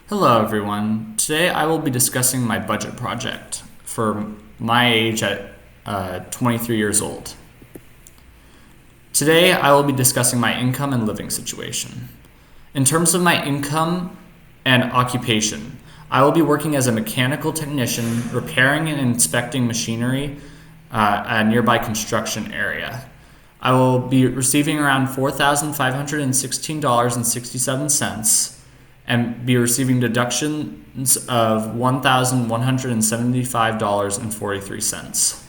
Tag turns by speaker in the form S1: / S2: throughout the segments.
S1: Hello, everyone. Today I will be discussing my budget project for my age at 23 years old. Today I will be discussing my income and living situation. In terms of my income and occupation, I will be working as a mechanical technician, repairing and inspecting machinery at a nearby construction area. I will be receiving around $4,516.67 and be receiving deductions of $1,175.43,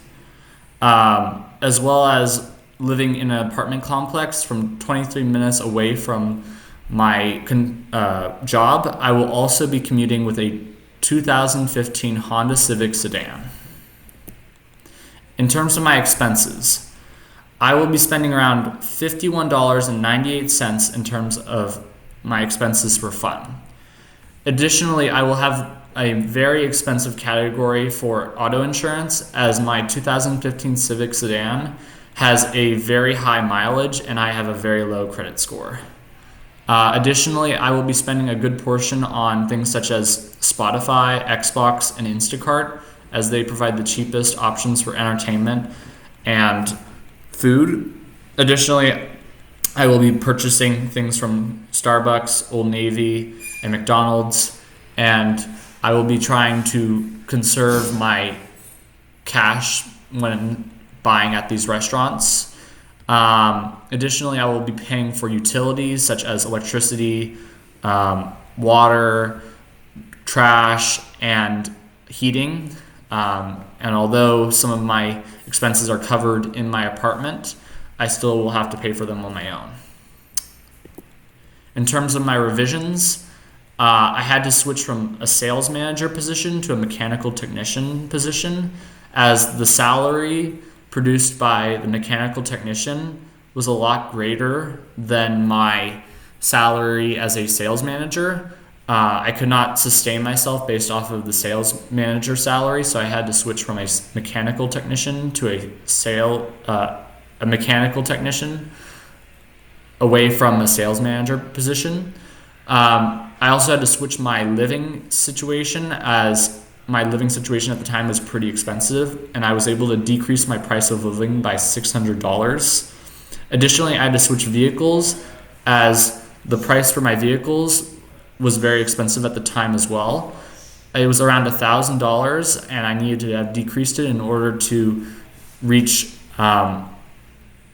S1: as well as living in an apartment complex from 23 minutes away from my job. I will also be commuting with a 2015 Honda Civic sedan. In terms of my expenses, I will be spending around $51.98 in terms of my expenses for fun. Additionally, I will have a very expensive category for auto insurance, as my 2015 Civic sedan has a very high mileage and I have a very low credit score. Additionally, I will be spending a good portion on things such as Spotify, Xbox, and Instacart, as they provide the cheapest options for entertainment and food. Additionally, I will be purchasing things from Starbucks, Old Navy, and McDonald's, and I will be trying to conserve my cash when buying at these restaurants. Additionally, I will be paying for utilities such as electricity, water, trash, and heating. And although some of my expenses are covered in my apartment, I still will have to pay for them on my own. In terms of my revisions, I had to switch from a sales manager position to a mechanical technician position, as the salary produced by the mechanical technician was a lot greater than my salary as a sales manager. I could not sustain myself based off of the sales manager salary, so I had to switch from a mechanical technician to a mechanical technician away from a sales manager position. I also had to switch my living situation, as my living situation at the time was pretty expensive, and I was able to decrease my price of living by $600. Additionally, I had to switch vehicles, as the price for my vehicles was very expensive at the time as well. It was around $1,000, and I needed to have decreased it in order to reach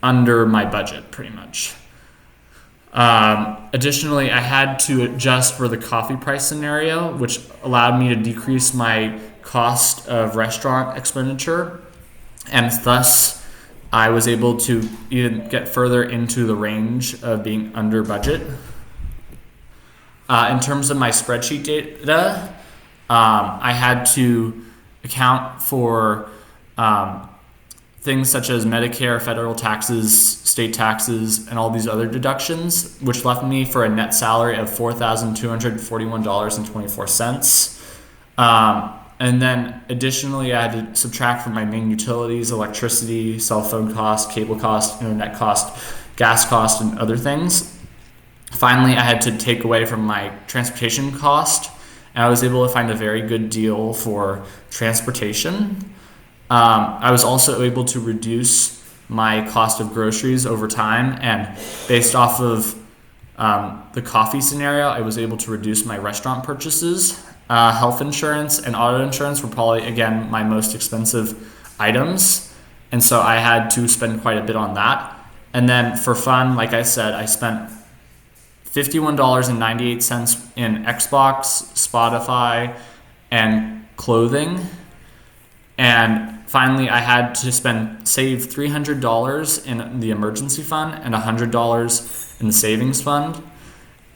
S1: under my budget, pretty much. Additionally, I had to adjust for the coffee price scenario, which allowed me to decrease my cost of restaurant expenditure, and thus I was able to even get further into the range of being under budget. In terms of my spreadsheet data, I had to account for things such as Medicare, federal taxes, state taxes, and all these other deductions, which left me for a net salary of $4,241.24. And then additionally, I had to subtract from my main utilities, electricity, cell phone cost, cable cost, internet cost, gas cost, and other things. Finally, I had to take away from my transportation cost, and I was able to find a very good deal for transportation. I was also able to reduce my cost of groceries over time, and based off of the coffee scenario, I was able to reduce my restaurant purchases. Health insurance and auto insurance were probably, again, my most expensive items, and so I had to spend quite a bit on that. And then for fun, like I said, I spent $51.98 in Xbox, Spotify, and clothing. And finally, I had to save $300 in the emergency fund and $100 in the savings fund.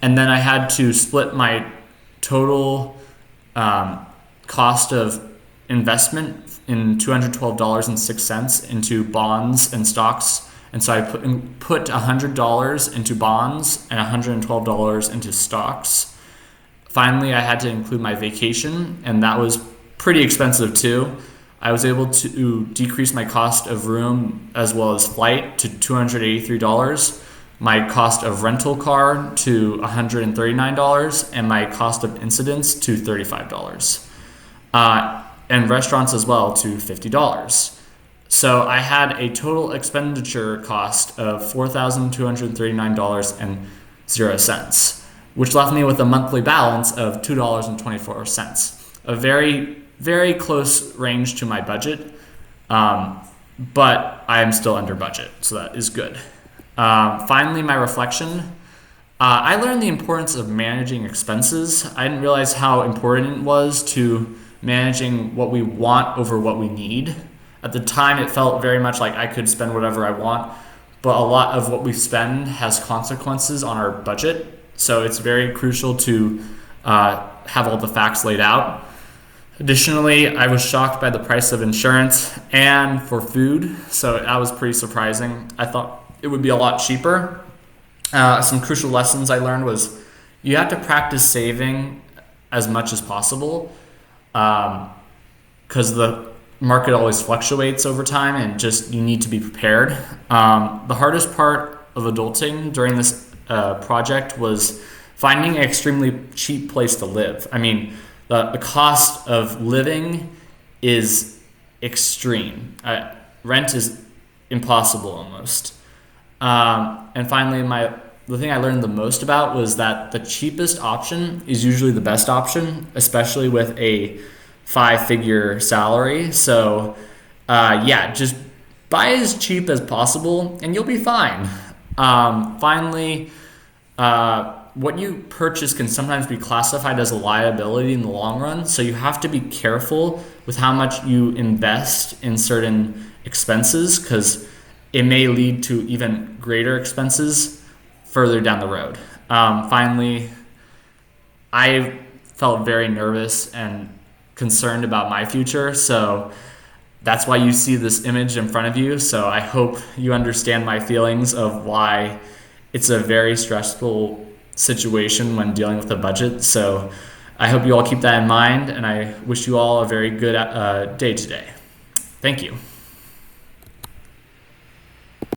S1: And then I had to split my total cost of investment in $212.06 into bonds and stocks. And so I put $100 into bonds and $112 into stocks. Finally, I had to include my vacation, and that was pretty expensive too. I was able to decrease my cost of room as well as flight to $283, my cost of rental car to $139, and my cost of incidents to $35. And restaurants as well to $50. So I had a total expenditure cost of $4,239.00, which left me with a monthly balance of $2.24. A very, very close range to my budget, but I am still under budget, so that is good. Finally, my reflection. I learned the importance of managing expenses. I didn't realize how important it was to managing what we want over what we need. At the time, it felt very much like I could spend whatever I want, but a lot of what we spend has consequences on our budget. So it's very crucial to have all the facts laid out. Additionally, I was shocked by the price of insurance and for food, so that was pretty surprising. I thought it would be a lot cheaper. Some crucial lessons I learned was you have to practice saving as much as possible, because the market always fluctuates over time, and just you need to be prepared. The hardest part of adulting during this project was finding an extremely cheap place to live. I mean, the cost of living is extreme. Rent is impossible almost. And finally, the thing I learned the most about was that the cheapest option is usually the best option, especially with a 5-figure salary. So just buy as cheap as possible and you'll be fine. Finally, what you purchase can sometimes be classified as a liability in the long run. So you have to be careful with how much you invest in certain expenses, because it may lead to even greater expenses further down the road. Finally, I felt very nervous and concerned about my future, so that's why you see this image in front of you. So I hope you understand my feelings of why it's a very stressful situation when dealing with a budget. So I hope you all keep that in mind, and I wish you all a very good day today. Thank you.